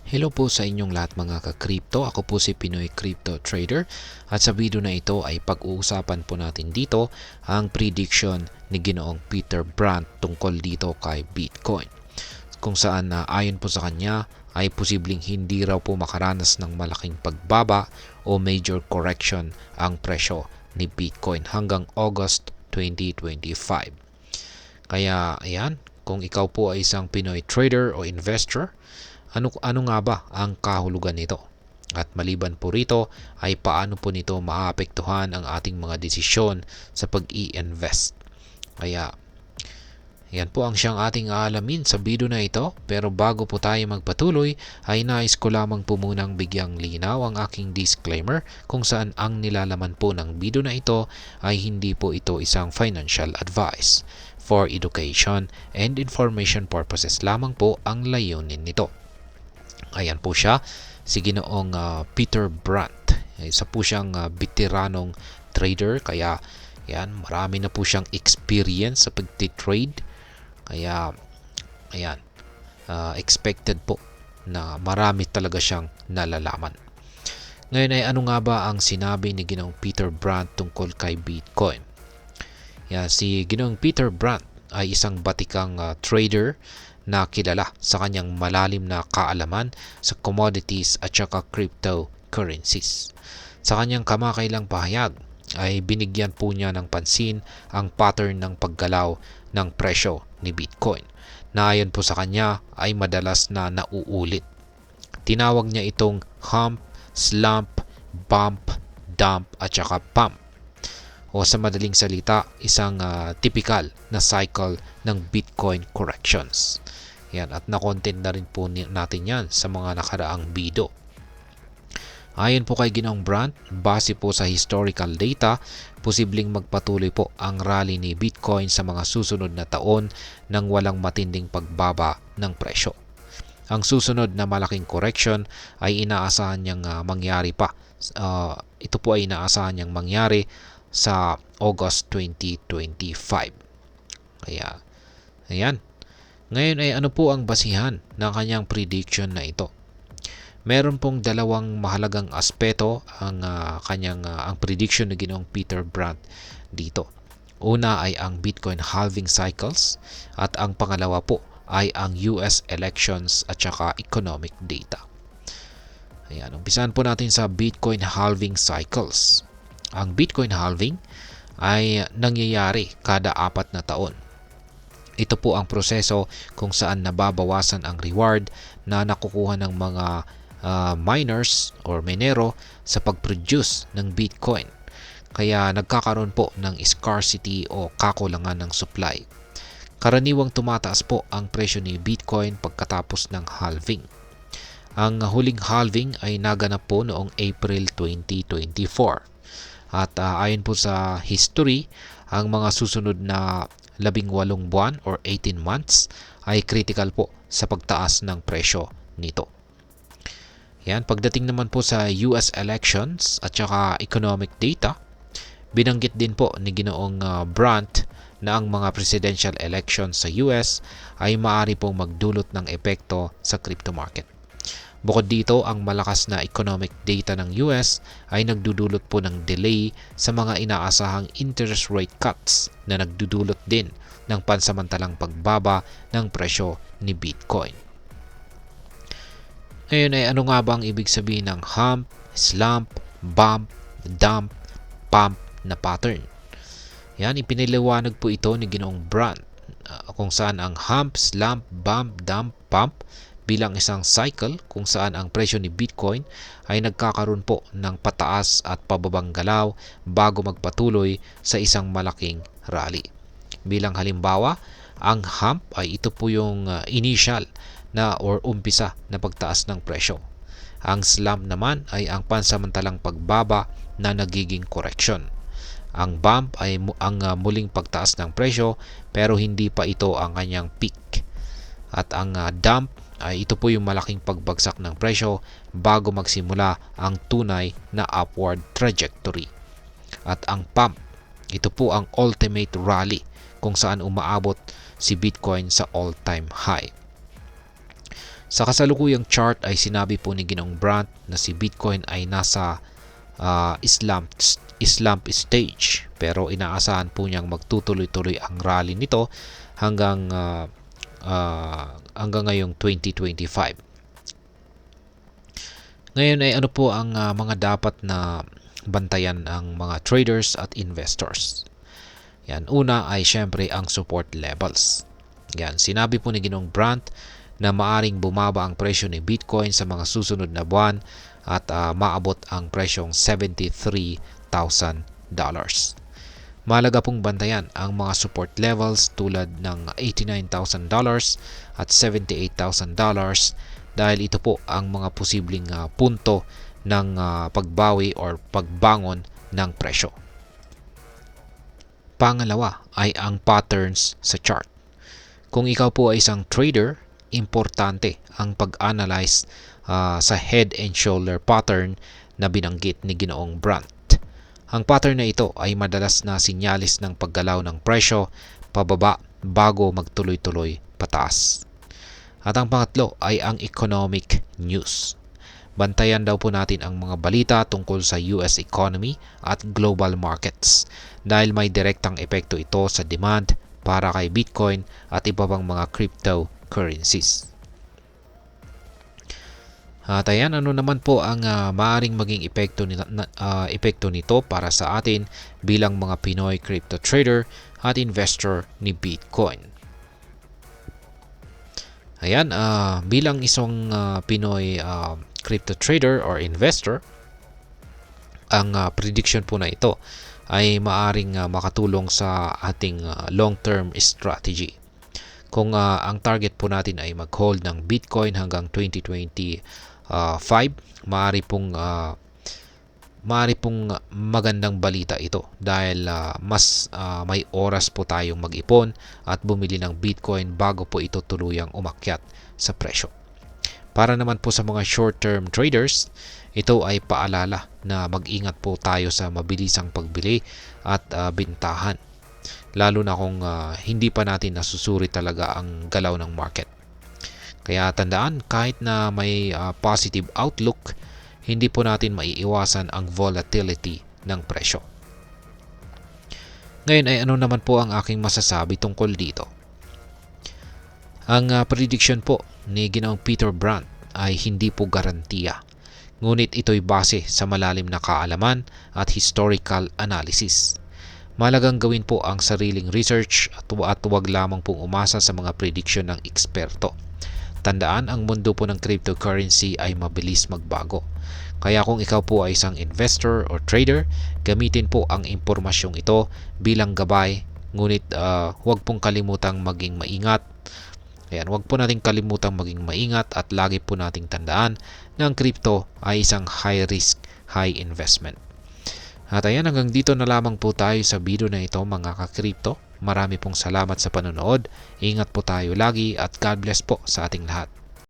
Hello po sa inyong lahat mga ka-crypto. Ako po si Pinoy Crypto Trader at sa video na ito ay pag-uusapan po natin dito ang prediction ni Ginoong Peter Brandt tungkol dito kay Bitcoin. Kung saan ayon po sa kanya ay posibleng hindi raw po makaranas ng malaking pagbaba o major correction ang presyo ni Bitcoin hanggang August 2025. Kaya ayan, kung ikaw po ay isang Pinoy trader o investor, ano nga ba ang kahulugan nito? At maliban po rito ay paano po nito maapektuhan ang ating mga desisyon sa pag-i-invest. Kaya yan po ang siyang ating aalamin sa video na ito. Pero bago po tayo magpatuloy ay nais ko lamang po munang bigyang linaw ang aking disclaimer kung saan ang nilalaman po ng video na ito ay hindi po ito isang financial advice. For education and information purposes lamang po ang layunin nito. Ayan po siya, si Ginoong Peter Brandt. Isa po siyang veteranong trader, kaya yan, marami na po siyang experience sa pag-trade. Kaya ayan, expected po na marami talaga siyang nalalaman. Ngayon ay ano nga ba ang sinabi ni Ginoong Peter Brandt tungkol kay Bitcoin? Yan, si Ginoong Peter Brandt ay isang batikang trader na kilala sa kanyang malalim na kaalaman sa commodities at saka cryptocurrencies. Sa kanyang kamakailang pahayag ay binigyan po niya ng pansin ang pattern ng paggalaw ng presyo ni Bitcoin na ayon po sa kanya ay madalas na nauulit. Tinawag niya itong hump, slump, bump, dump at saka pump. O sa madaling salita, isang typical na cycle ng Bitcoin corrections. Yan, at na-content na rin po natin yan sa mga nakaraang video. Ayon po kay Ginoong Brandt, base po sa historical data, posibleng magpatuloy po ang rally ni Bitcoin sa mga susunod na taon nang walang matinding pagbaba ng presyo. Ang susunod na malaking correction ay inaasahan niyang mangyari pa. Ito po ay inaasahan niyang mangyari sa August 2025. Kaya, ayan. Ngayon ay ano po ang basihan ng kanyang prediction na ito? Meron pong dalawang mahalagang aspeto ang ang prediction ni Ginoong Peter Brandt dito. Una ay ang Bitcoin halving cycles at ang pangalawa po ay ang US elections at saka economic data. Ayan, umpisahan po natin sa Bitcoin halving cycles. Ang Bitcoin halving ay nangyayari kada 4 na taon. Ito po ang proseso kung saan nababawasan ang reward na nakukuha ng mga miners or minero sa pag-produce ng Bitcoin. Kaya nagkakaroon po ng scarcity o kakulangan ng supply. Karaniwang tumataas po ang presyo ni Bitcoin pagkatapos ng halving. Ang huling halving ay naganap po noong April 2024. At ayon po sa history, ang mga susunod na 18 buwan or 18 months ay critical po sa pagtaas ng presyo nito. Yan, pagdating naman po sa US elections at saka economic data, binanggit din po ni Ginoong Brandt na ang mga presidential elections sa US ay maaari pong magdulot ng epekto sa crypto market. Bukod dito, ang malakas na economic data ng US ay nagdudulot po ng delay sa mga inaasahang interest rate cuts na nagdudulot din ng pansamantalang pagbaba ng presyo ni Bitcoin. Ngayon ay ano nga bang ibig sabihin ng hump, slump, bump, dump, pump na pattern? Yan, ipiniliwanag po ito ni Ginoong Brandt kung saan ang hump, slump, bump, dump, pump bilang isang cycle kung saan ang presyo ni Bitcoin ay nagkakaroon po ng pataas at pababang galaw bago magpatuloy sa isang malaking rally. Bilang halimbawa, ang hump ay ito po yung initial na or umpisa na pagtaas ng presyo. Ang slump naman ay ang pansamantalang pagbaba na nagiging correction. Ang bump ay ang muling pagtaas ng presyo pero hindi pa ito ang kanyang peak. At ang dump ay ito po yung malaking pagbagsak ng presyo bago magsimula ang tunay na upward trajectory. At ang pump, ito po ang ultimate rally kung saan umaabot si Bitcoin sa all-time high. Sa kasalukuyang chart ay sinabi po ni Ginoong Brandt na si Bitcoin ay nasa slump stage, pero inaasahan po niyang magtutuloy-tuloy ang rally nito hanggang ngayong 2025. Ngayon ay ano po ang mga dapat na bantayan ang mga traders at investors. Yan, una ay syempre ang support levels. Yan, sinabi po ni Ginoong Brandt na maaring bumaba ang presyo ni Bitcoin sa mga susunod na buwan at maabot ang presyong $73,000. Mahalaga pong bantayan ang mga support levels tulad ng $89,000 at $78,000 dahil ito po ang mga posibleng punto ng pagbawi or pagbangon ng presyo. Pangalawa ay ang patterns sa chart. Kung ikaw po ay isang trader, importante ang pag-analyze sa head and shoulder pattern na binanggit ni Ginoong Brandt. Ang pattern na ito ay madalas na sinyalis ng paggalaw ng presyo pababa bago magtuloy-tuloy pataas. At ang pangatlo ay ang economic news. Bantayan daw po natin ang mga balita tungkol sa US economy at global markets dahil may direktang epekto ito sa demand para kay Bitcoin at iba pang mga cryptocurrencies. At ayan, ano naman po ang maaaring maging epekto nito para sa atin bilang mga Pinoy crypto trader at investor ni Bitcoin. Ayan, bilang isang Pinoy crypto trader or investor, ang prediction po na ito ay maaaring makatulong sa ating long-term strategy. Kung ang target po natin ay mag-hold ng Bitcoin hanggang 2025, maaari pong magandang balita ito dahil mas may oras po tayong mag-ipon at bumili ng Bitcoin bago po ito tuluyang umakyat sa presyo. Para naman po sa mga short-term traders, ito ay paalala na mag-ingat po tayo sa mabilisang pagbili at bintahan, lalo na kung hindi pa natin nasusuri talaga ang galaw ng market. Kaya tandaan, kahit na may positive outlook, hindi po natin maiiwasan ang volatility ng presyo. Ngayon ay ano naman po ang aking masasabi tungkol dito? Ang prediction po ni Ginoong Peter Brandt ay hindi po garantiya, ngunit ito'y base sa malalim na kaalaman at historical analysis. Mahalagang gawin po ang sariling research at huwag lamang pong umasa sa mga prediction ng eksperto. Tandaan, ang mundo po ng cryptocurrency ay mabilis magbago. Kaya kung ikaw po ay isang investor or trader, gamitin po ang impormasyong ito bilang gabay, ngunit huwag pong kalimutang maging maingat. Ayan, huwag po nating kalimutang maging maingat at lagi po nating tandaan na ang crypto ay isang high risk, high investment. At ayan, hanggang dito na lamang po tayo sa video na ito mga ka-crypto. Marami pong salamat sa panonood. Ingat po tayo lagi at God bless po sa ating lahat.